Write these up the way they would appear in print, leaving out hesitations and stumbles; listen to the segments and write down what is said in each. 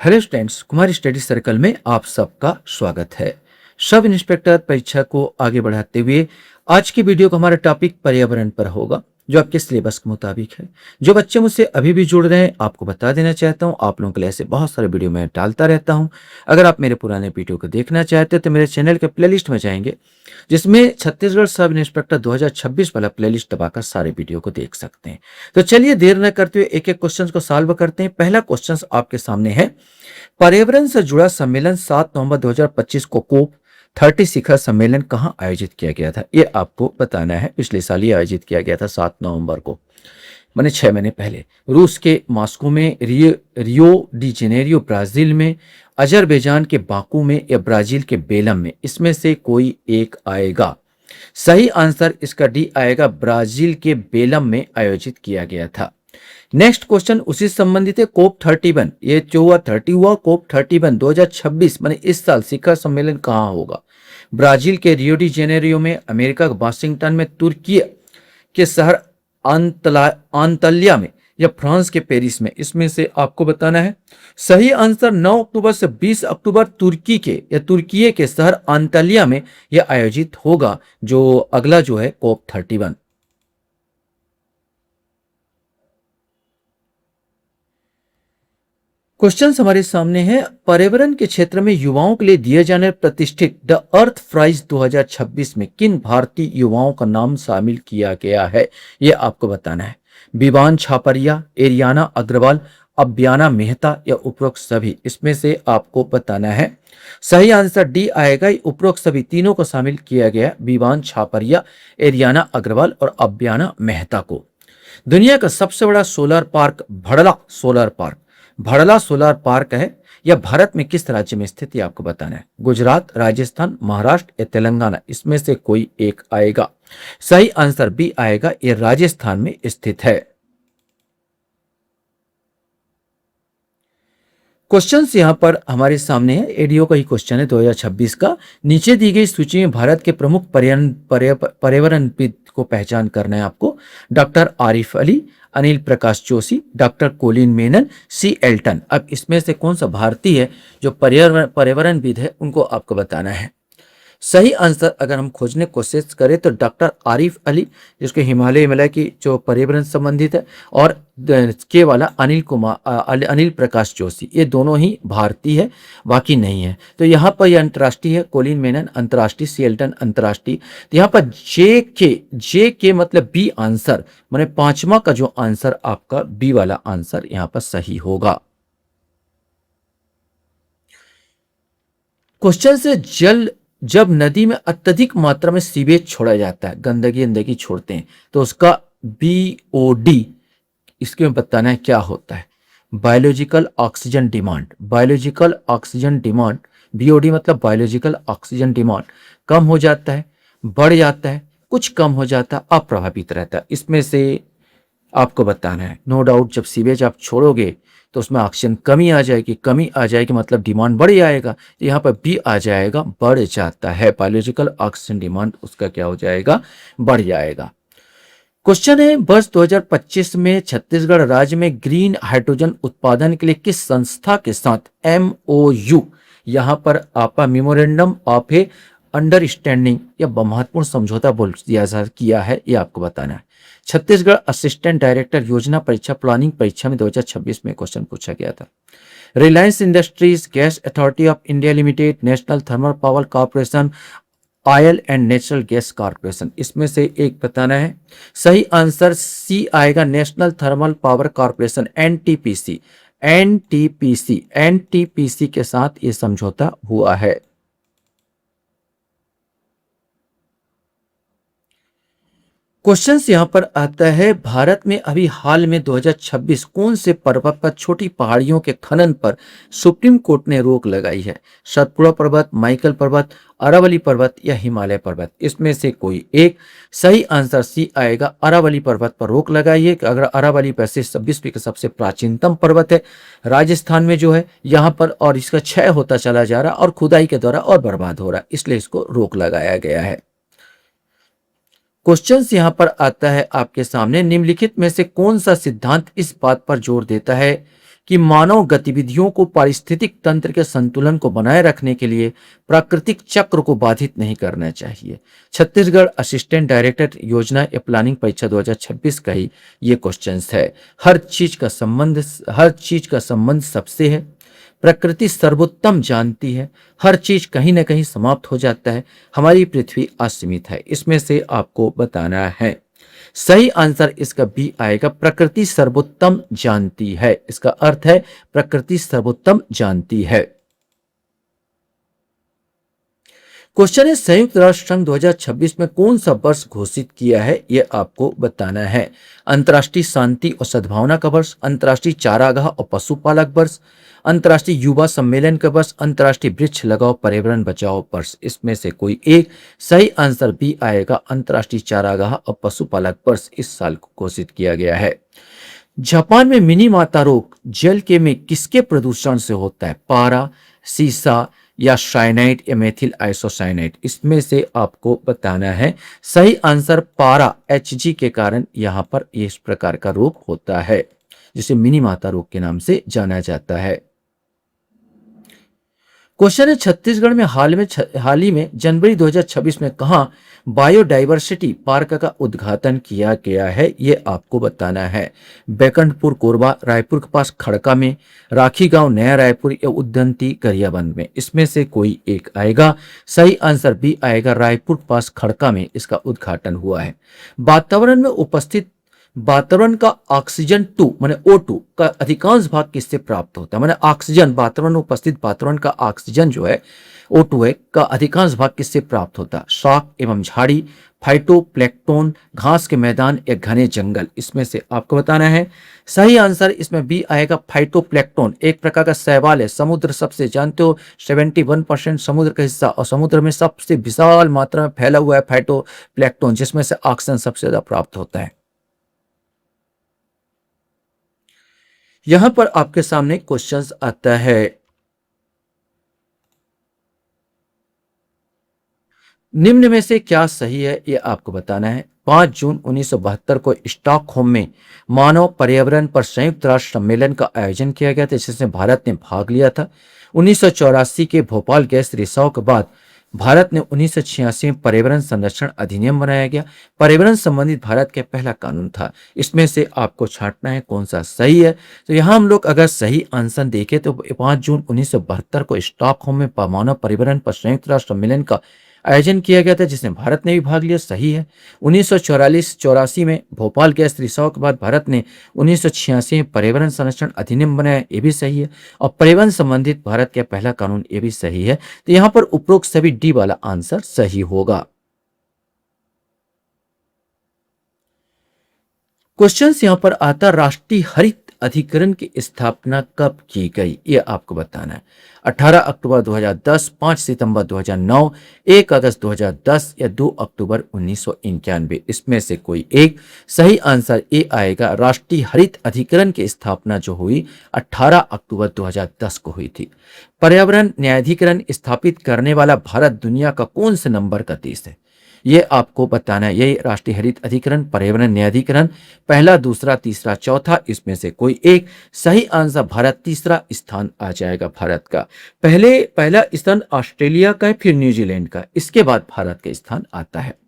Hello students, Kumar study circle में आप सबका स्वागत है। सब इंस्पेक्टर परीक्षा को आगे बढ़ाते हुए आज की वीडियो का हमारा टॉपिक पर्यावरण पर होगा, जो आपके सिलेबस के मुताबिक है। जो बच्चे मुझसे अभी भी जुड़ रहे हैं, आपको बता देना चाहता हूं, आप लोगों के लिए ऐसे बहुत सारे वीडियो मैं डालता रहता हूं। अगर आप मेरे पुराने वीडियो को देखना चाहते हैं तो मेरे चैनल के प्लेलिस्ट में जाएंगे, जिसमें छत्तीसगढ़ सब इंस्पेक्टर 2026 वाला प्लेलिस्ट दबाकर सारे वीडियो को देख सकते हैं। तो चलिए देर न करते हुए एक एक क्वेश्चन को सॉल्व करते हैं। पहला क्वेश्चन आपके सामने है, पर्यावरण से जुड़ा सम्मेलन 7 नवंबर 2025 को कोप 30 शिखर सम्मेलन कहां आयोजित किया गया था, यह आपको बताना है। पिछले साल ही आयोजित किया गया था 7 नवंबर को, माने 6 महीने पहले। रूस के मॉस्को में, रियो डी जेनेरियो ब्राजील में, अजरबैजान के बाकू में या ब्राजील के बेलम में, इसमें से कोई एक आएगा। सही आंसर इसका डी आएगा, ब्राजील के बेलम में आयोजित किया गया था। नेक्स्ट क्वेश्चन उसी से संबंधित है। कोप 31, ये जो हुआ 30 हुआ, कोप 31 2026 माने इस साल शिखर सम्मेलन कहां होगा? ब्राजील के रियो डी जेनेरियो में, अमेरिका के वाशिंगटन में, तुर्की के शहर अंतल्या में या फ्रांस के पेरिस में, इसमें से आपको बताना है। सही आंसर 9 अक्टूबर से 20 अक्टूबर तुर्की के या तुर्की के शहर अंतल्या में यह आयोजित होगा, जो अगला जो है कोप 31। क्वेश्चन हमारे सामने है, पर्यावरण के क्षेत्र में युवाओं के लिए दिए जाने प्रतिष्ठित द अर्थ प्राइज 2026 में किन भारतीय युवाओं का नाम शामिल किया गया है, यह आपको बताना है। विवान छापरिया, एरियाना अग्रवाल, अब्याना मेहता या उपरोक्त सभी, इसमें से आपको बताना है। सही आंसर डी आएगा, उपरोक्त सभी तीनों को शामिल किया गया, विवान छापरिया, एरियाना अग्रवाल और अब्याना मेहता को। दुनिया का सबसे बड़ा solar park Bhadla solar park है, यह भारत में किस राज्य में स्थित है आपको बताना है। गुजरात, राजस्थान, महाराष्ट्र या तेलंगाना, इसमें से कोई एक आएगा। सही आंसर बी आएगा, यह राजस्थान में स्थित है। क्वेश्चंस यहां पर हमारे सामने है, एडीओ का ही क्वेश्चन है 2026 का। नीचे दी गई सूची में भारत के प्रमुख पर्यावरणविद को पहचान करना है आपको। Doctor Arif Ali, Anil Prakash Joshi, doctor Colin Menon, सी एल्टन। अब इसमें से कौन सा भारतीय है जो पर्यावरणविद है, उनको आपको बताना है। सही आंसर अगर हम खोजने की कोशिश करें तो डॉक्टर आरिफ अली, जिसके हिमालय की जो पर्यावरण संबंधित है, और के वाला अनिल प्रकाश जोशी, ये दोनों ही भारतीय है, बाकी नहीं है। तो यहाँ पर ये अंतर्राष्ट्रीय है, कोलिन मेनन अंतर्राष्ट्रीय, सीएल्टन अंतर्राष्ट्रीय। तो यहाँ पर जे के मतलब बी आंसर, माने पांचवा का जो आंसर आपका बी वाला आंसर यहाँ पर सही होगा। क्वेश्चन से जब नदी में अत्यधिक मात्रा में सीवेज छोड़ा जाता है, गंदगी छोड़ते हैं, तो उसका BOD, इसके में बताना है क्या होता है। बायोलॉजिकल ऑक्सीजन डिमांड, BOD मतलब बायोलॉजिकल ऑक्सीजन डिमांड कम हो जाता है, बढ़ जाता है, कुछ कम हो जाता है, अप्रभावित रहता है। इसमें से आपको बताना है। नो डाउट जब सीवेज आप छोड़ोगे तो उसमें ऑक्सीजन कमी आ जाएगी मतलब डिमांड बढ़ जाएगा। तो यहाँ पर बी आ जाएगा, बढ़ जाता है। बायोलॉजिकल ऑक्सीजन डिमांड उसका क्या हो जाएगा, बढ़ जाएगा। क्वेश्चन है, वर्ष 2025 में छत्तीसगढ़ राज्य में ग्रीन हाइड्रोजन उत्पादन के लिए किस संस्था के साथ MOU, यहाँ पर आपका मेमोरेंडम ऑफ ए अंडरस्टैंडिंग या महत्वपूर्ण समझौता बोल दिया किया है, ये आपको बताना है। छत्तीसगढ़ असिस्टेंट डायरेक्टर योजना परीक्षा प्लानिंग परीक्षा में 2026 में क्वेश्चन पूछा गया था। Reliance industries, gas authority of India limited, national thermal power corporation, oil and natural gas corporation, इसमें से एक बताना है। सही आंसर सी आएगा, national thermal power corporation, NTPC के साथ ये समझौता हुआ है। क्वेश्चन यहां पर आता है, भारत में अभी हाल में 2026 कौन से पर्वत पर छोटी पहाड़ियों के खनन पर सुप्रीम कोर्ट ने रोक लगाई है? सतपुड़ा पर्वत, माइकल पर्वत, अरावली पर्वत या हिमालय पर्वत, इसमें से कोई एक। सही आंसर सी आएगा, अरावली पर्वत पर रोक लगाई है। अगर अरावली विश्व का सबसे प्राचीनतम पर्वत है, राजस्थान में जो है यहाँ पर, और इसका क्षय होता चला जा रहा और खुदाई के द्वारा और बर्बाद हो रहा है, इसलिए इसको रोक लगाया गया है। क्वेश्चन यहां पर आता है आपके सामने, निम्नलिखित में से कौन सा सिद्धांत इस बात पर जोर देता है कि मानव गतिविधियों को पारिस्थितिक तंत्र के संतुलन को बनाए रखने के लिए प्राकृतिक चक्र को बाधित नहीं करना चाहिए। छत्तीसगढ़ असिस्टेंट डायरेक्टर योजना या प्लानिंग परीक्षा 2026 का ही ये क्वेश्चंस है। हर चीज का संबंध सबसे है। प्रकृति सर्वोत्तम जानती है। हर चीज कहीं ना कहीं समाप्त हो जाता है। हमारी पृथ्वी असीमित है। इसमें से आपको बताना है। सही आंसर इसका बी आएगा, प्रकृति सर्वोत्तम जानती है। इसका अर्थ है प्रकृति सर्वोत्तम जानती है। क्वेश्चन है, संयुक्त राष्ट्र संघ 2026 में कौन सा वर्ष घोषित किया है, यह आपको बताना है। अंतर्राष्ट्रीय शांति और सद्भावना का वर्ष, अंतर्राष्ट्रीय चारागाह और पशुपालक वर्ष, अंतर्राष्ट्रीय युवा सम्मेलन का वर्ष, अंतर्राष्ट्रीय वृक्ष लगाओ पर्यावरण बचाओ वर्ष। इसमें से कोई एक। सही आंसर बी आएगा, अंतर्राष्ट्रीय चारागाह और पशुपालक वर्ष इस साल को घोषित किया गया है। जापान में मिनी माता रोग जल के में किसके प्रदूषण से होता है? पारा, सीसा या साइनाइड या मेथिल आइसोसाइनाइड। इसमें से आपको बताना है। सही आंसर पारा, Hg के कारण यहां पर इस प्रकार का रोग होता है, जिसे मिनी माता रोग के नाम से जाना जाता है। क्वेश्चन है, छत्तीसगढ़ में हाल ही में जनवरी 2026 में कहां बायोडाइवर्सिटी पार्क का उद्घाटन किया गया है, यह आपको बताना है। बैकुंठपुर कोरबा, रायपुर के पास खड़का में, राखी गांव नया रायपुर या उद्यंती गरियाबंद में। इसमें से कोई एक आएगा। सही आंसर बी आएगा, रायपुर के पास खड़का में इसका उद्घाटन हुआ है। वातावरण का ऑक्सीजन 2 माने O2 का अधिकांश भाग किससे प्राप्त होता है? माने ऑक्सीजन, वातावरण में उपस्थित वातावरण का ऑक्सीजन जो है O2 है का अधिकांश भाग किससे प्राप्त होता है? शाक एवं झाड़ी, फाइटोप्लैंक्टन, घास के मैदान या घने जंगल। इसमें से आपको बताना है। सही आंसर इसमें बी आएगा, फाइटोप्लैंक्टन। एक प्रकार का शैवाल है। समुद्र सबसे जानते हो 71% समुद्र का हिस्सा, और समुद्र में सबसे विशाल मात्रा में फैला हुआ है फाइटोप्लैंक्टन, जिसमें से ऑक्सीजन सबसे ज्यादा प्राप्त होता है। यहां पर आपके सामने क्वेश्चंस आता है, निम्न में से क्या सही है, यह आपको बताना है। 5 जून 1972 को स्टॉकहोम में मानव पर्यावरण पर संयुक्त राष्ट्र सम्मेलन का आयोजन किया गया था, जिसमें भारत ने भाग लिया था। 1984 के भोपाल गैस रिसाव के बाद भारत ने 1986 में पर्यावरण संरक्षण अधिनियम बनाया गया। पर्यावरण संबंधित भारत का पहला कानून था। इसमें से आपको छांटना है कौन सा सही है। तो यहां हम लोग अगर सही आंसर देखें तो 5 जून 1972 को स्टॉकहोम में मानव पर्यावरण पर संयुक्त राष्ट्र सम्मेलन का आयोजन किया गया था, जिसमें भारत ने भी भाग लिया। सही है। 1984 में भोपाल गैस रिसाव के बाद भारत ने 1986 में पर्यावरण संरक्षण अधिनियम बनाया, ये भी सही है। और पर्यावरण संबंधित भारत का पहला कानून, ये भी सही है। तो यहां पर उपरोक्त सभी डी वाला आंसर सही होगा। क्वेश्चन यहां पर आता, राष्ट्रीय हरित अधिकरण की स्थापना कब की गई, यह आपको बताना है। 18 अक्टूबर 2010, 5 सितंबर 2009, 1 अगस्त 2010 या 2 अक्टूबर 1991। इसमें से कोई एक। सही आंसर ए आएगा, राष्ट्रीय हरित अधिकरण की स्थापना जो हुई 18 अक्टूबर 2010 को हुई थी। पर्यावरण न्यायाधिकरण स्थापित करने वाला भारत दुनिया का कौन से नंबर का देश है, ये आपको बताना है। यही राष्ट्रीय हरित अधिकरण, पर्यावरण न्यायाधिकरण, पहला, दूसरा, तीसरा, चौथा, इसमें से कोई एक। सही आंसर भारत तीसरा स्थान आ जाएगा भारत का। पहला स्थान ऑस्ट्रेलिया का है, फिर न्यूजीलैंड का, इसके बाद भारत का स्थान आता है।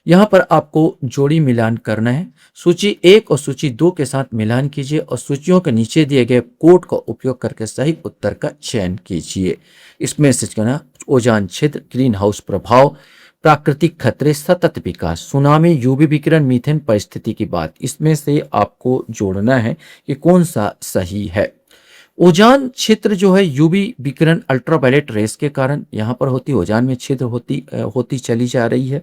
यहां पर आपको जोड़ी मिलान करना है। सूची 1 और सूची 2 के साथ मिलान कीजिए और सूचियों के नीचे दिए गए कोड का उपयोग करके सही उत्तर का चयन कीजिए। इसमें से कहना, ओजोन छिद्र, ग्रीन हाउस प्रभाव, प्राकृतिक खतरे, सतत विकास, सुनामी, यूवी विकिरण, मीथेन परिस्थिति की बात। इसमें से आपको जोड़ना है कि कौन सा सही है। ओजोन क्षेत्र जो है यूवी विकिरण अल्ट्रावायलेट रेस के कारण यहाँ पर होती, ओजोन में छिद्र होती चली जा रही है।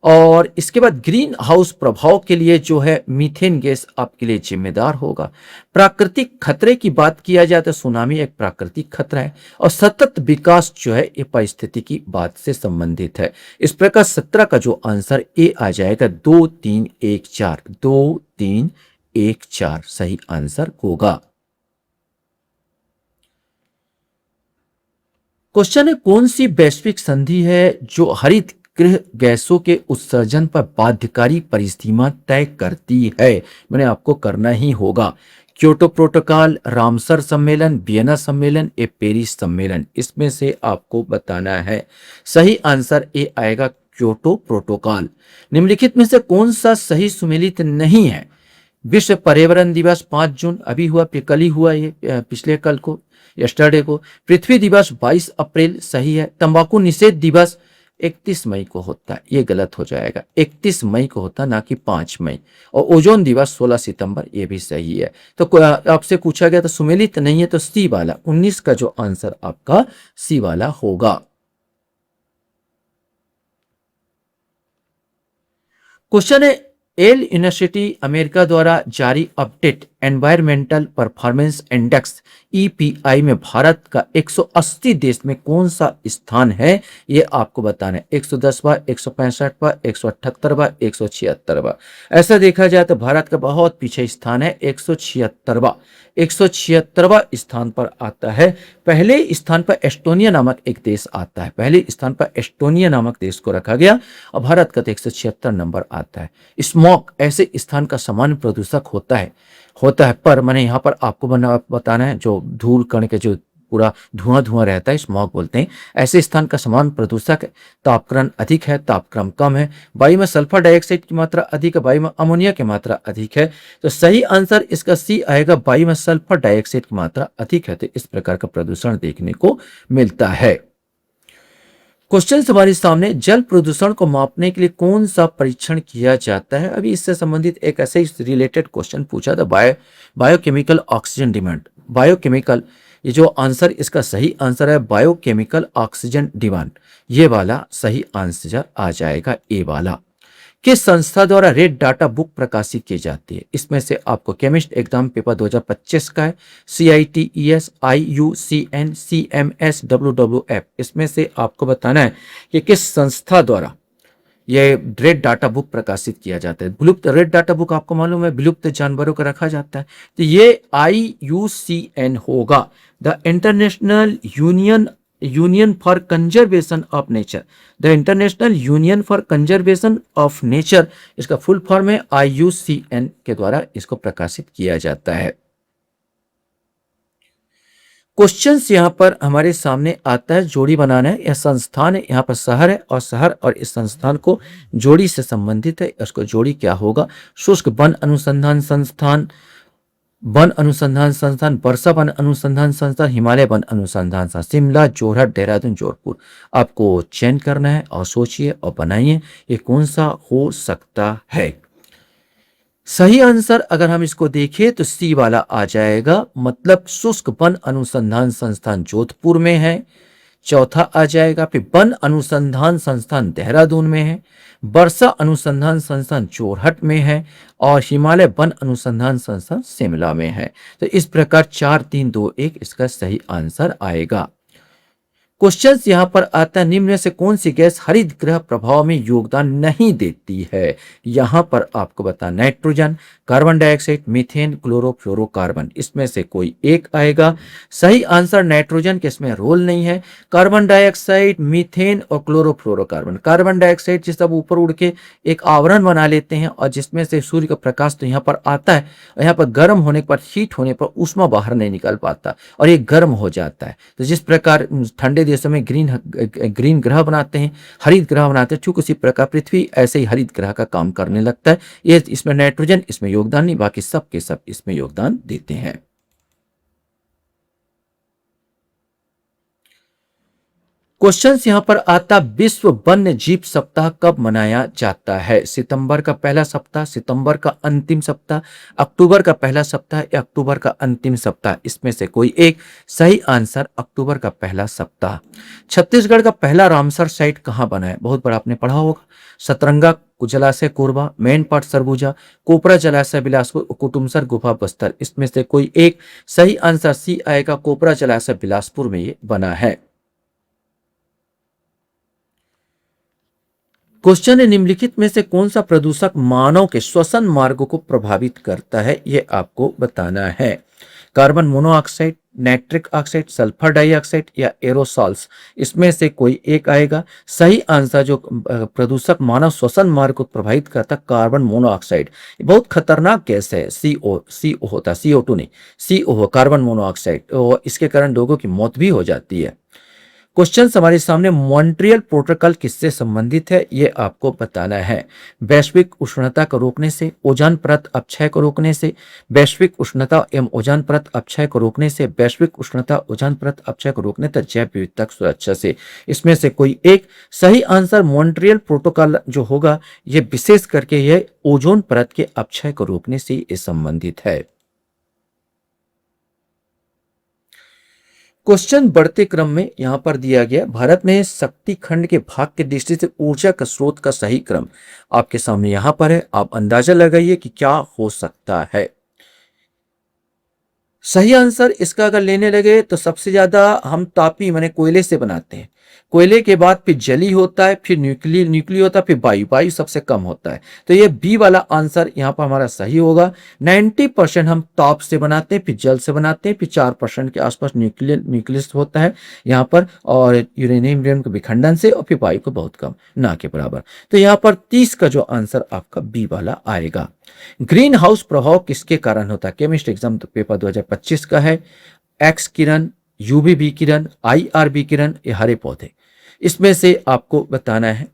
और इसके बाद ग्रीन हाउस प्रभाव के लिए जो है मीथेन गैस आपके लिए जिम्मेदार होगा। प्राकृतिक खतरे की बात किया जाए तो सुनामी एक प्राकृतिक खतरा है। और सतत विकास जो है ये परिस्थिति की बात से संबंधित है। इस प्रकार 17 का जो आंसर ए आ जाएगा 2 3 1 4, 2 3 1 4 सही आंसर होगा। क्वेश्चन है, कौन सी वैश्विक संधि है जो हरित गृह गैसों के उत्सर्जन पर बाध्यकारी परिसीमा तय करती है। मैंने आपको करना ही होगा। क्योटो प्रोटोकॉल, रामसर सम्मेलन, वियना सम्मेलन, ए पेरिस सम्मेलन, इसमें से आपको बताना है। सही आंसर ए आएगा, क्योटो प्रोटोकॉल। निम्नलिखित में से कौन सा सही सुमेलित नहीं है? विश्व पर्यावरण दिवस 5 जून, अभी हुआ, कल ही हुआ, ये पिछले कल को, यस्टरडे को। पृथ्वी दिवस 22 अप्रैल, सही है। तंबाकू निषेध दिवस 31 मई को होता है, ये गलत हो जाएगा। 31 मई को होता, ना कि 5 मई। और ओजोन दिवस 16 सितंबर, ये भी सही है। तो आपसे पूछा गया तो सुमेलित नहीं है, तो सी वाला 19 का जो आंसर आपका सी वाला होगा। क्वेश्चन है, येल यूनिवर्सिटी अमेरिका द्वारा जारी update environmental performance index EPI में भारत का 180 देश में कौन सा स्थान है? ये आपको बताना है। 110वां, 165वां, 178वां, 176वां। ऐसा देखा जाए तो भारत का बहुत पीछे स्थान है, 176वां। 176वां स्थान पर आता है। पहले स्थान पर एस्टोनिया नामक एक देश आता है। पहले स्थान पर एस्टोनिया नामक देश को रखा गया और भारत का 176 नंबर आता है। स्मॉग ऐसे स्थान का सामान्य प्रदूषक होता है, पर मैंने यहाँ पर आपको बताना है, जो धूल कण के जो पूरा धुआं धुआं रहता है, स्मॉग बोलते हैं। ऐसे स्थान का समान प्रदूषक है। तापक्रम अधिक है, तापक्रम कम है, वायु में सल्फर डाइऑक्साइड की मात्रा अधिक है, वायु में अमोनिया की मात्रा अधिक है। तो सही आंसर इसका सी आएगा, वायु में सल्फर डाइऑक्साइड की मात्रा अधिक है। तो इस प्रकार का प्रदूषण देखने को मिलता है। क्वेश्चन हमारे सामने, जल प्रदूषण को मापने के लिए कौन सा परीक्षण किया जाता है? अभी इससे संबंधित एक ऐसे ही रिलेटेड क्वेश्चन पूछा था, बायोकेमिकल ऑक्सीजन डिमांड। बायोकेमिकल, ये जो आंसर इसका सही आंसर है बायोकेमिकल ऑक्सीजन डिमांड, ये वाला सही आंसर आ जाएगा, ए वाला। किस संस्था द्वारा रेड डाटा बुक प्रकाशित की जाती है? इसमें से आपको केमिस्ट एग्जाम पेपर 2025 का है, CITES, IUCN, CMS, WWF, इसमें से आपको बताना है कि किस संस्था द्वारा ये रेड डाटा बुक प्रकाशित किया जाता है। विलुप्त रेड डाटा बुक आपको मालूम है, विलुप्त जानवरों का रखा जाता है, तो ये IUCN होगा, the international union for conservation of nature. The international union for conservation of nature, इसका फुल फॉर्म है, IUCN के द्वारा इसको प्रकाशित किया जाता है। क्वेश्चंस यहाँ पर हमारे सामने आता है, जोड़ी बनाना है। यह संस्थान है, यहाँ पर शहर है, और शहर और इस संस्थान को जोड़ी से संबंधित है। इसको जोड़ी क्या होगा? शुष्क वन अनुसंधान संस्थान, वन अनुसंधान संस्थान, वर्षा वन अनुसंधान संस्थान, हिमालय वन अनुसंधान संस्थान। शिमला, जोरहट, देहरादून, जोधपुर, आपको चयन करना है और सोचिए और बनाइए ये कौन सा हो सकता है। सही आंसर अगर हम इसको देखें तो सी वाला आ जाएगा, मतलब शुष्क वन अनुसंधान संस्थान जोधपुर में है। चौथा आ जाएगा, फिर वन अनुसंधान संस्थान देहरादून में है, वर्षा अनुसंधान संस्थान जोरहट में है, और हिमालय वन अनुसंधान संस्थान शिमला में है। तो इस प्रकार 4, 3, 2, 1 इसका सही आंसर आएगा। क्वेश्चन यहाँ पर आता है, निम्न में से कौन सी गैस हरित गृह प्रभाव में योगदान नहीं देती है? यहाँ पर आपको बता, nitrogen, carbon dioxide, methane, chlorofluorocarbon, इसमें से कोई एक आएगा। सही आंसर नाइट्रोजन के इसमें रोल नहीं है। कार्बन डाइऑक्साइड, मीथेन और क्लोरोफ्लोरोकार्बन। कार्बन डाइऑक्साइड जिस सब ऊपर उड़ के एक आवरण बना लेते हैं, और जिसमें से सूर्य का प्रकाश तो यहाँ पर आता है, और यहाँ पर गर्म होने पर, हीट होने पर ऊष्मा बाहर नहीं निकल पाता और ये गर्म हो जाता है। तो जिस प्रकार ठंडे देशों में ग्रीन ग्रह बनाते हैं, हरित ग्रह बनाते हैं, ठीक उसी प्रकार पृथ्वी ऐसे ही हरित ग्रह का काम करने लगता है। ये इसमें नाइट्रोजन इसमें योगदान नहीं, बाकी सब के सब इसमें योगदान देते हैं। क्वेश्चन यहां पर आता, विश्व वन्य जीव सप्ताह कब मनाया जाता है? सितंबर का पहला सप्ताह, सितंबर का अंतिम सप्ताह, अक्टूबर का पहला सप्ताह या अक्टूबर का अंतिम सप्ताह, इसमें से कोई एक। सही आंसर अक्टूबर का पहला सप्ताह। छत्तीसगढ़ का पहला रामसर साइट कहां बना है? बहुत बड़ा आपने पढ़ा होगा। सतरंगा जलाशय कोरबा, मैनपाट सरगुजा, कोपरा जलाशय बिलासपुर, कुटुमसर गुफा बस्तर, इसमें से कोई एक। सही आंसर सी आएगा, कोपरा जलाशय बिलासपुर में ये बना है। क्वेश्चन है, निम्नलिखित में से कौन सा प्रदूषक मानव के श्वसन मार्ग को प्रभावित करता है? यह आपको बताना है। Carbon monoxide, nitric oxide, sulphur dioxide या एरोसॉल्स, इसमें से कोई एक आएगा। सही आंसर जो प्रदूषक मानव श्वसन मार्ग को प्रभावित करता, कार्बन मोनोऑक्साइड। बहुत खतरनाक गैस है। सीओ होता है, CO2 नहीं, CO कार्बन मोनोऑक्साइड, और इसके कारण लोगों की मौत भी हो जाती है। क्वेश्चन हमारे सामने, मॉन्ट्रियल प्रोटोकॉल किससे संबंधित है, ये आपको बताना है। वैश्विक उष्णता को रोकने से, ओजोन परत अपक्षय को रोकने से, वैश्विक उष्णता एवं ओजोन परत अपक्षय को रोकने से, वैश्विक उष्णता ओजोन परत अपक्षय को रोकने तथा जैव विविधता की सुरक्षा से। इसमें से कोई एक सही आंसर मॉन्ट्रियल प्रोटोकॉल जो होगा, ये विशेष करके यह ओजोन परत के अपक्षय को रोकने से ये संबंधित है। क्वेश्चन बढ़ते क्रम में यहां पर दिया गया, भारत में शक्ति खंड के भाग की दृष्टि से ऊर्जा का स्रोत का सही क्रम आपके सामने यहां पर है। आप अंदाजा लगाइए कि क्या हो सकता है। सही आंसर इसका अगर लेने लगे तो सबसे ज्यादा हम तापी माने कोयले से बनाते हैं। कोयले के बाद फिर जली होता है, फिर न्यूक्ली होता है, फिर वायु सबसे कम होता है। तो ये बी वाला आंसर यहाँ पर हमारा सही होगा। 90% हम ताप से बनाते हैं, फिर जल से बनाते हैं, फिर 4% के आसपास न्यूक्लियस होता है यहाँ पर, और यूरेनियम के विखंडन से, और फिर वायु को बहुत कम, ना के बराबर। तो यहाँ पर 30 का जो आंसर आपका बी वाला आएगा। ग्रीन हाउस प्रभाव किसके कारण होता है? केमिस्ट्री एग्जाम पेपर 2025 का है। एक्स किरण, यूवीबी किरण, IRB किरण, ये हरे पौधे, इसमें से आपको बताना है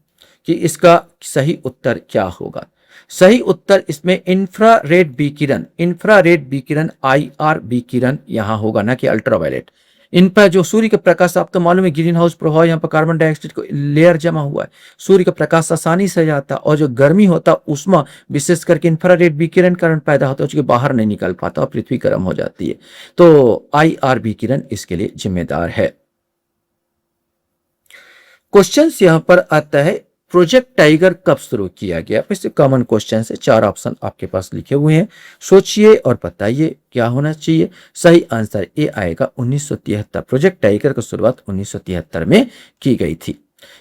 कि इसका सही उत्तर क्या होगा। सही उत्तर इसमें इंफ्रारेड विकिरण, IRB किरण यहां होगा, ना कि अल्ट्रावायलेट। इन पर जो सूर्य का प्रकाश, आपको मालूम है ग्रीन हाउस प्रभाव, यहाँ पर कार्बन डाइऑक्साइड को लेयर जमा हुआ है, सूर्य का प्रकाश आसानी से जाता है, और जो गर्मी होता उष्मा विशेष करके इंफ्रारेड विकिरण कारण पैदा होता है, उसके बाहर नहीं निकल पाता और पृथ्वी गर्म हो जाती है। तो IRB किरण इसके लिए जिम्मेदार है। क्वेश्चन यहां पर आता है, प्रोजेक्ट टाइगर कब शुरू किया गया? वैसे कॉमन क्वेश्चन है, 4 ऑप्शन आपके पास लिखे हुए हैं, सोचिए और बताइए क्या होना चाहिए। सही आंसर ए आएगा 1973। प्रोजेक्ट टाइगर की शुरुआत 1973 में की गई थी।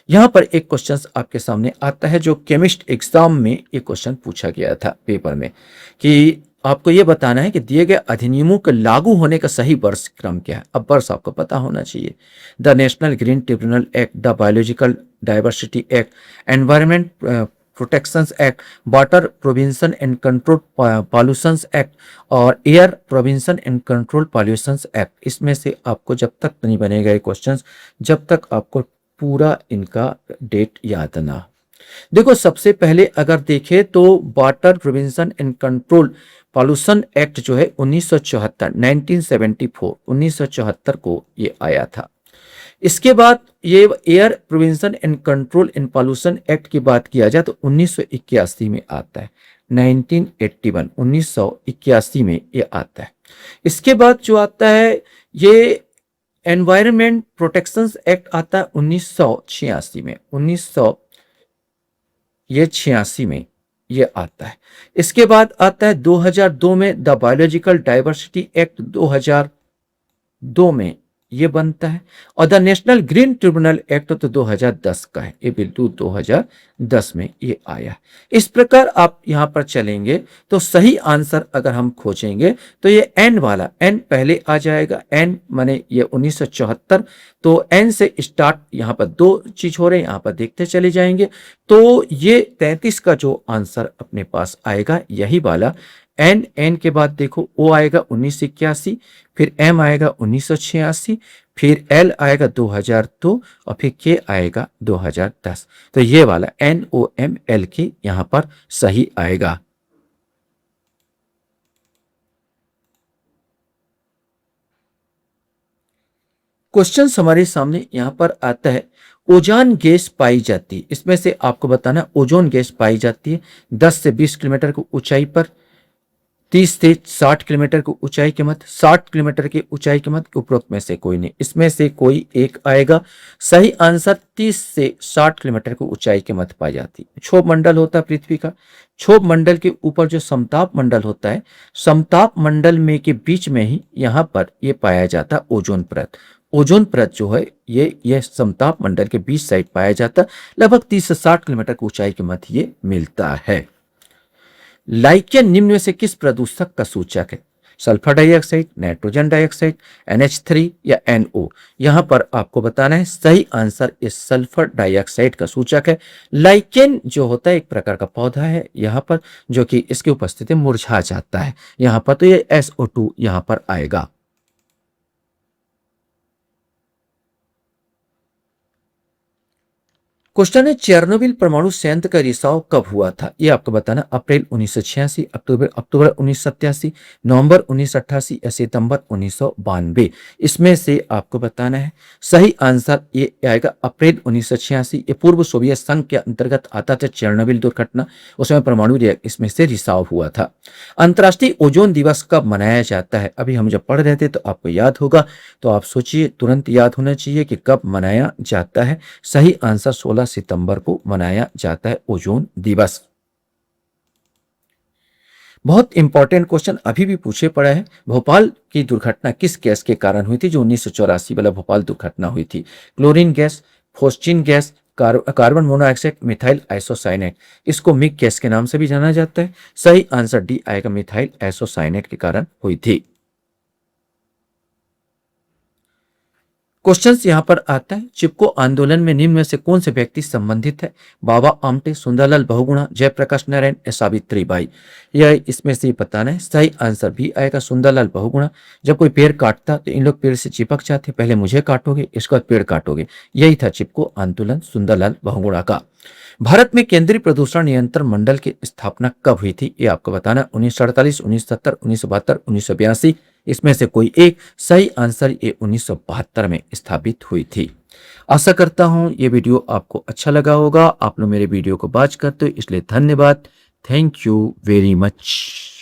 यहां पर एक क्वेश्चन आपके सामने आता है जो केमिस्ट एग्जाम में एक क्वेश्चन पूछा गया था पेपर में, कि आपको यह बताना है कि दिए गए अधिनियमों के लागू होने का सही वर्ष क्रम क्या है। अब वर्ष आपको पता होना चाहिए। The national green tribunal act, the biological diversity act, environment protection act, water prevention and control pollution act, और air prevention and control pollution act. इसमें से आपको जब तक नहीं बनेगा ये क्वेश्चन, जब तक आपको पूरा इनका डेट याद ना। देखो, सबसे पहले अगर देखें तो water prevention and control pollution act जो है 1974, 1974, 1974 को ये आया था। इसके बाद ये air prevention and control in pollution act की बात किया जाए तो 1981 में आता है, 1981, 1981 में ये आता है। इसके बाद जो आता है ये एनवायरमेंट प्रोटेक्शन एक्ट आता है 1986 में, 1986 में ये आता है। इसके बाद आता है 2002 में द बायोलॉजिकल डाइवर्सिटी एक्ट 2002 में ये बनता है, और the national green tribunal act तो 2010 का है, ये बिल्कुल 2010 में ये आया। इस प्रकार आप यहां पर चलेंगे तो सही आंसर अगर हम खोजेंगे तो ये एन वाला, एन पहले आ जाएगा। एन माने ये 1974, तो एन से स्टार्ट यहां पर 2 चीज हो रहे हैं, यहां पर देखते चले जाएंगे। तो ये 33 का जो आंसर अपने पास आएगा यही वाला। एन के बाद देखो ओ आएगा 1981, फिर एम आएगा 1986, फिर एल आएगा 2002, और फिर के आएगा 2010। तो ये वाला NOML की यहां पर सही आएगा। क्वेश्चन हमारे सामने यहां पर आता है, ओजोन गैस पाई जाती है, इसमें से आपको बताना ओजोन गैस पाई जाती है 10 से 20 किलोमीटर की ऊंचाई पर, 30 से 60 किलोमीटर की ऊंचाई के मध्य, 60 किलोमीटर की ऊंचाई के मध्य, उपरोक्त में से कोई नहीं। इसमें से कोई एक आएगा। सही आंसर 30 से 60 किलोमीटर की ऊंचाई के मध्य पाई जाती है। क्षोभ मंडल होता है पृथ्वी का, क्षोभ मंडल के ऊपर जो समताप मंडल होता है, समताप मंडल में के बीच में ही यहाँ पर ये पाया जाता है ओजोन परत। ओजोन परत जो है ये समताप मंडल के बीच साइड पाया जाता है, लगभग 30 से 60 किलोमीटर की ऊंचाई के मध्य ये मिलता है। लाइकेन निम्न में से किस प्रदूषक का सूचक है? Sulphur dioxide, nitrogen dioxide, NH3 या NO। यहाँ पर आपको बताना है सही आंसर इस सल्फर डाइऑक्साइड का सूचक है। लाइकेन जो होता है एक प्रकार का पौधा है यहाँ पर, जो कि इसकी उपस्थिति में मुरझा जाता है। यहाँ पर तो ये SO2 यहाँ पर आएगा। क्वेश्चन है चेरनोबिल परमाणु संयंत्र का रिसाव कब हुआ था? ये आपको बताना अप्रैल 1986, अक्टूबर 1987, नवंबर 1988 या सितंबर 1992। इसमें से आपको बताना है सही आंसर ये आएगा अप्रैल 1986। ये पूर्व सोवियत संघ के अंतर्गत आता था चेरनोबिल दुर्घटना, उसमें परमाणु इसमें से रिसाव हुआ था। अंतर्राष्ट्रीय ओजोन दिवस कब मनाया जाता है? अभी हम जब पढ़ रहे थे तो आपको याद होगा, तो आप सोचिए, तुरंत याद होना चाहिए कि कब मनाया जाता है। सही आंसर 16 सितंबर को मनाया जाता है ओजोन दिवस। बहुत इंपॉर्टेंट क्वेश्चन अभी भी पूछे पड़ा है। भोपाल की दुर्घटना किस गैस के कारण हुई थी जो 1984 वाला भोपाल दुर्घटना हुई थी? Chlorine gas, phosgene gas, carbon monoxide, methyl isocyanate. इसको मिग गैस के नाम से भी जाना जाता है। सही आंसर डी आएगा, मिथाइल आइसोसाइनेट के कारण हुई थी। क्वेश्चंस यहां पर आता है चिपको आंदोलन में निम्न में से कौन से व्यक्ति संबंधित है? बाबा आमटे, सुंदरलाल बहुगुणा, जयप्रकाश नारायण या सावित्री बाई। यह इसमें से बताना है। सही आंसर भी आएगा सुंदरलाल बहुगुणा। जब कोई पेड़ काटता तो इन लोग पेड़ से चिपक जाते, पहले मुझे काटोगे इसके बाद पेड़ काटोगे। यही था चिपको आंदोलन सुंदरलाल बहुगुणा का। भारत में केंद्रीय प्रदूषण नियंत्रण मंडल की स्थापना कब हुई थी? ये आपको बताना 1948, 1970, 1972, 1982। इसमें से कोई एक। सही आंसर ये 1972 में स्थापित हुई थी। आशा करता हूं ये वीडियो आपको अच्छा लगा होगा। आप लोग मेरे वीडियो को वॉच करते हो इसलिए धन्यवाद। Thank you very much.